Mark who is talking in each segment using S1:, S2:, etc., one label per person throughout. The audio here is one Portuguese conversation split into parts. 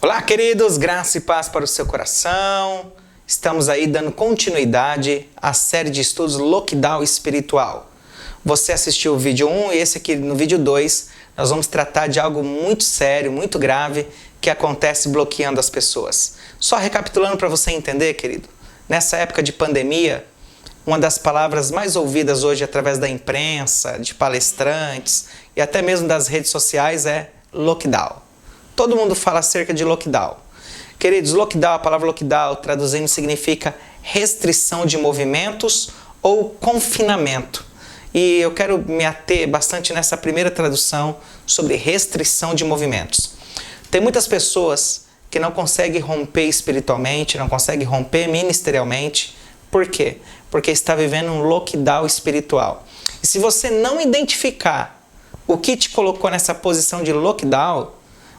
S1: Olá, queridos, graça e paz para o seu coração. Estamos aí dando continuidade à série de estudos Lockdown Espiritual. Você assistiu o vídeo 1 e esse aqui no vídeo 2, nós vamos tratar de algo muito sério, muito grave, que acontece bloqueando as pessoas. Só recapitulando para você entender, querido, nessa época de pandemia, uma das palavras mais ouvidas hoje através da imprensa, de palestrantes e até mesmo das redes sociais é lockdown. Todo mundo fala acerca de lockdown. Queridos, lockdown, a palavra lockdown traduzindo significa restrição de movimentos ou confinamento. E eu quero me ater bastante nessa primeira tradução sobre restrição de movimentos. Tem muitas pessoas que não conseguem romper espiritualmente, não conseguem romper ministerialmente. Por quê? Porque está vivendo um lockdown espiritual. E se você não identificar o que te colocou nessa posição de lockdown,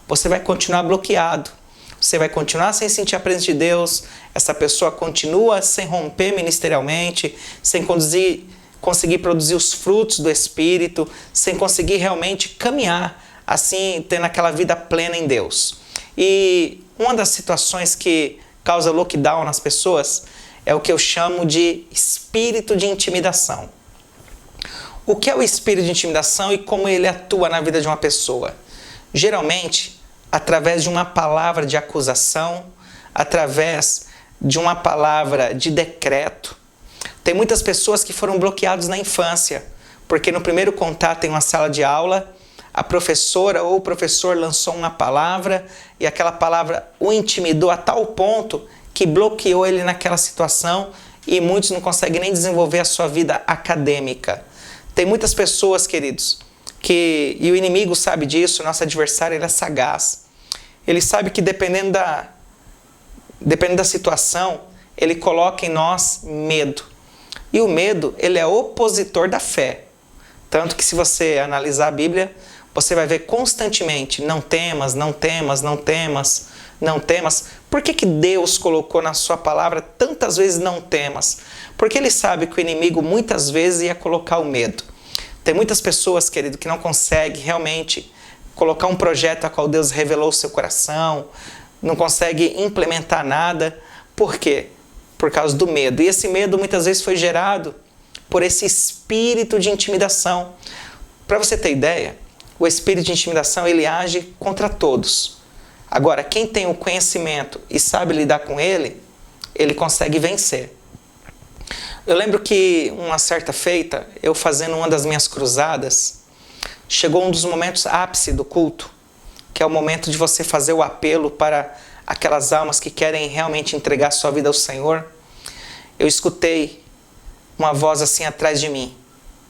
S1: você vai continuar bloqueado. Você vai continuar sem sentir a presença de Deus. Essa pessoa continua sem romper ministerialmente, sem conseguir produzir os frutos do Espírito, sem conseguir realmente caminhar assim, tendo aquela vida plena em Deus. E uma das situações que causa lockdown nas pessoas é o que eu chamo de espírito de intimidação. O que é o espírito de intimidação e como ele atua na vida de uma pessoa? Geralmente, através de uma palavra de acusação, através de uma palavra de decreto. Tem muitas pessoas que foram bloqueadas na infância, porque no primeiro contato em uma sala de aula, a professora ou o professor lançou uma palavra e aquela palavra o intimidou a tal ponto que bloqueou ele naquela situação e muitos não conseguem nem desenvolver a sua vida acadêmica. Tem muitas pessoas, queridos, e o inimigo sabe disso, nosso adversário ele é sagaz. Ele sabe que dependendo da situação, ele coloca em nós medo. E o medo, ele é opositor da fé. Tanto que se você analisar a Bíblia, você vai ver constantemente, não temas, não temas, não temas, não temas. Por que Deus colocou na sua palavra tantas vezes não temas? Porque ele sabe que o inimigo muitas vezes ia colocar o medo. Tem muitas pessoas, querido, que não conseguem realmente colocar um projeto a qual Deus revelou o seu coração, não consegue implementar nada. Por quê? Por causa do medo. E esse medo muitas vezes foi gerado por esse espírito de intimidação. Para você ter ideia, o espírito de intimidação ele age contra todos. Agora, quem tem o conhecimento e sabe lidar com ele, ele consegue vencer. Eu lembro que uma certa feita, eu fazendo uma das minhas cruzadas, chegou um dos momentos ápice do culto, que é o momento de você fazer o apelo para aquelas almas que querem realmente entregar sua vida ao Senhor. Eu escutei uma voz assim atrás de mim,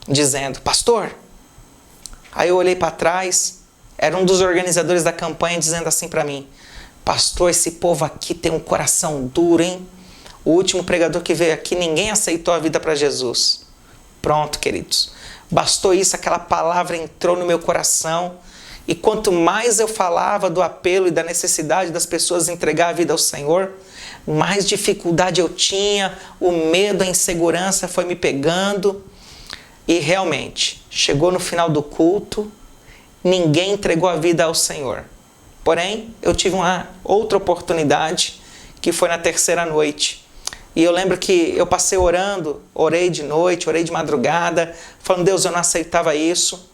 S1: dizendo, pastor. Aí eu olhei para trás, era um dos organizadores da campanha dizendo assim para mim, pastor, esse povo aqui tem um coração duro, hein? O último pregador que veio aqui, ninguém aceitou a vida para Jesus. Pronto, queridos. Bastou isso, aquela palavra entrou no meu coração. E quanto mais eu falava do apelo e da necessidade das pessoas entregar a vida ao Senhor, mais dificuldade eu tinha, o medo, a insegurança foi me pegando. E realmente, chegou no final do culto, ninguém entregou a vida ao Senhor. Porém, eu tive uma outra oportunidade, que foi na terceira noite. E eu lembro que eu passei orando, orei de noite, orei de madrugada, falando, Deus, eu não aceitava isso.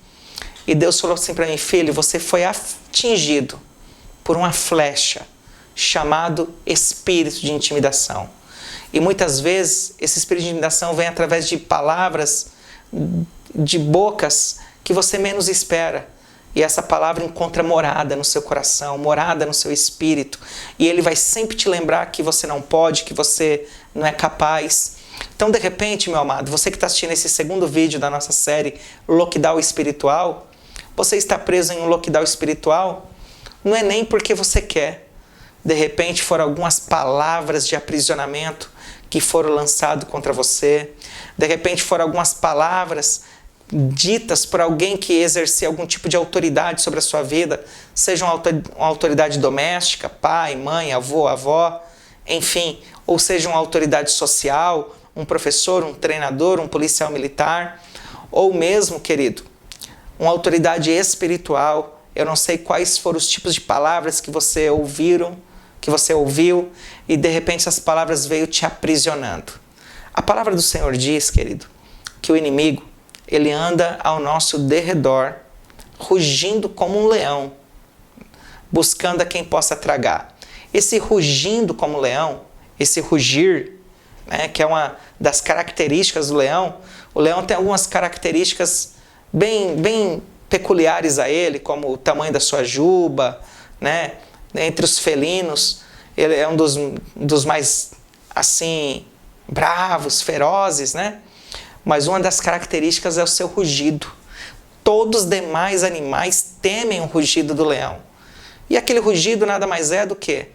S1: E Deus falou assim para mim, filho, você foi atingido por uma flecha chamado espírito de intimidação. E muitas vezes esse espírito de intimidação vem através de palavras, de bocas que você menos espera. E essa palavra encontra morada no seu coração, morada no seu espírito. E ele vai sempre te lembrar que você não pode, que você não é capaz. Então, de repente, meu amado, você que está assistindo esse segundo vídeo da nossa série Lockdown Espiritual, você está preso em um lockdown espiritual, não é nem porque você quer. De repente, foram algumas palavras de aprisionamento que foram lançadas contra você. De repente, foram algumas palavras ditas por alguém que exercia algum tipo de autoridade sobre a sua vida, seja uma autoridade doméstica, pai, mãe, avô, avó, enfim, ou seja uma autoridade social, um professor, um treinador, um policial militar, ou mesmo, querido, uma autoridade espiritual Eu não sei quais foram os tipos de palavras que você ouviu, e de repente essas palavras veio te aprisionando. A palavra do Senhor diz, querido, que o inimigo, ele anda ao nosso derredor, rugindo como um leão, buscando a quem possa tragar. Esse rugindo como leão, esse rugir, né, que é uma das características do leão, o leão tem algumas características bem peculiares a ele, como o tamanho da sua juba, né? Entre os felinos, ele é um dos mais, assim, bravos, ferozes, né? Mas uma das características é o seu rugido. Todos os demais animais temem o rugido do leão. E aquele rugido nada mais é do que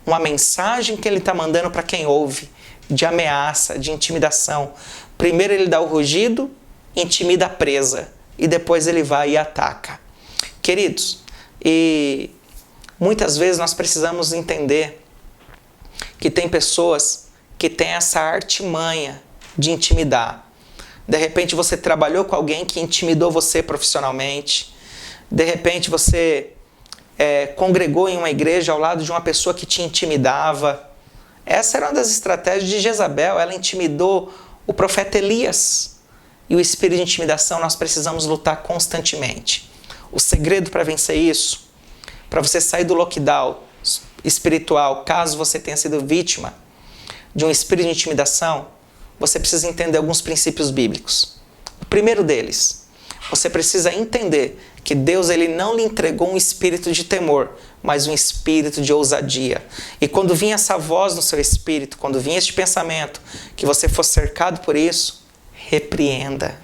S1: uma mensagem que ele está mandando para quem ouve, de ameaça, de intimidação. Primeiro ele dá o rugido, intimida a presa, e depois ele vai e ataca. Queridos, e muitas vezes nós precisamos entender que tem pessoas que têm essa artimanha de intimidar. De repente você trabalhou com alguém que intimidou você profissionalmente. De repente você congregou em uma igreja ao lado de uma pessoa que te intimidava. Essa era uma das estratégias de Jezabel. Ela intimidou o profeta Elias. E o espírito de intimidação nós precisamos lutar constantemente. O segredo para vencer isso, para você sair do lockdown espiritual, caso você tenha sido vítima de um espírito de intimidação, você precisa entender alguns princípios bíblicos. O primeiro deles, você precisa entender que Deus ele não lhe entregou um espírito de temor, mas um espírito de ousadia. E quando vinha essa voz no seu espírito, quando vinha este pensamento, que você fosse cercado por isso, repreenda.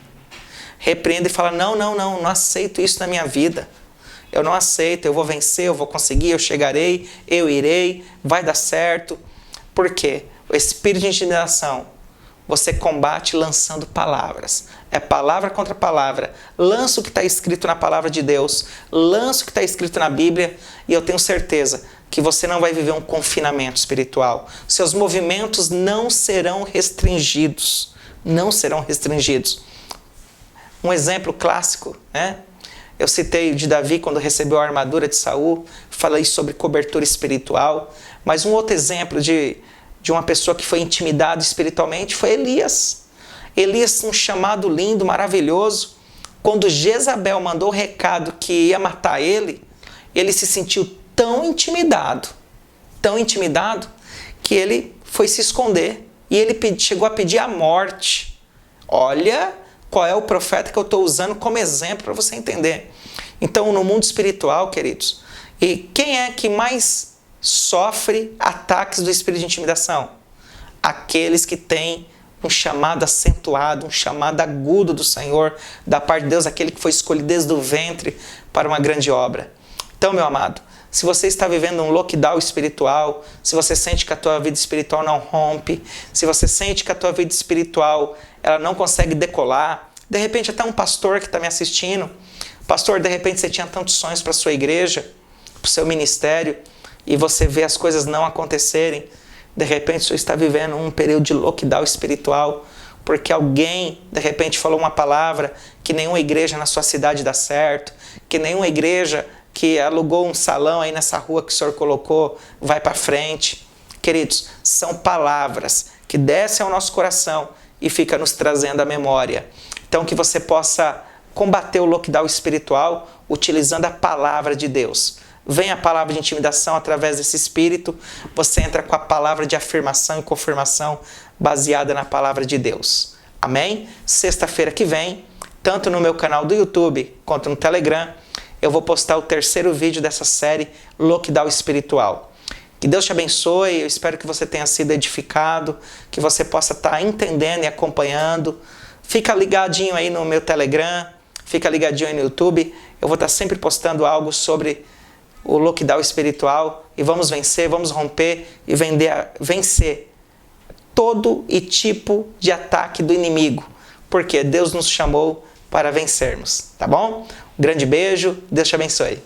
S1: Repreenda e fala, não aceito isso na minha vida. Eu não aceito, eu vou vencer, eu vou conseguir, eu chegarei, eu irei, vai dar certo. Por quê? O espírito de intimidação, você combate lançando palavras. É palavra contra palavra. Lança o que está escrito na palavra de Deus. Lança o que está escrito na Bíblia. E eu tenho certeza que você não vai viver um confinamento espiritual. Seus movimentos não serão restringidos. Não serão restringidos. Um exemplo clássico, né? Eu citei de Davi quando recebeu a armadura de Saul. Falei sobre cobertura espiritual. Mas um outro exemplo de uma pessoa que foi intimidada espiritualmente foi Elias. Elias, um chamado lindo, maravilhoso. Quando Jezabel mandou o recado que ia matar ele, ele se sentiu tão intimidado, que ele foi se esconder. E ele chegou a pedir a morte. Olha qual é o profeta que eu estou usando como exemplo para você entender. Então, no mundo espiritual, queridos, e quem é que mais sofre ataques do espírito de intimidação? Aqueles que têm um chamado acentuado, um chamado agudo do Senhor, da parte de Deus, aquele que foi escolhido desde o ventre para uma grande obra. Então, meu amado, se você está vivendo um lockdown espiritual, se você sente que a tua vida espiritual não rompe, se você sente que a tua vida espiritual ela não consegue decolar, de repente até um pastor que está me assistindo, pastor, de repente você tinha tantos sonhos para a sua igreja, para o seu ministério, e você vê as coisas não acontecerem, de repente você está vivendo um período de lockdown espiritual, porque alguém, de repente, falou uma palavra que nenhuma igreja na sua cidade dá certo, que nenhuma igreja que alugou um salão aí nessa rua que o Senhor colocou vai para frente. Queridos, são palavras que descem ao nosso coração e ficam nos trazendo à memória. Então que você possa combater o lockdown espiritual utilizando a palavra de Deus. Vem a palavra de intimidação através desse espírito, você entra com a palavra de afirmação e confirmação baseada na palavra de Deus. Amém? Sexta-feira que vem, tanto no meu canal do YouTube quanto no Telegram, eu vou postar o terceiro vídeo dessa série Lockdown Espiritual. Que Deus te abençoe, eu espero que você tenha sido edificado, que você possa estar entendendo e acompanhando. Fica ligadinho aí no meu Telegram, fica ligadinho aí no YouTube, eu vou estar sempre postando algo sobre o lockdown espiritual e vamos vencer, vamos romper e vencer todo e tipo de ataque do inimigo, porque Deus nos chamou para vencermos, tá bom? Um grande beijo, Deus te abençoe.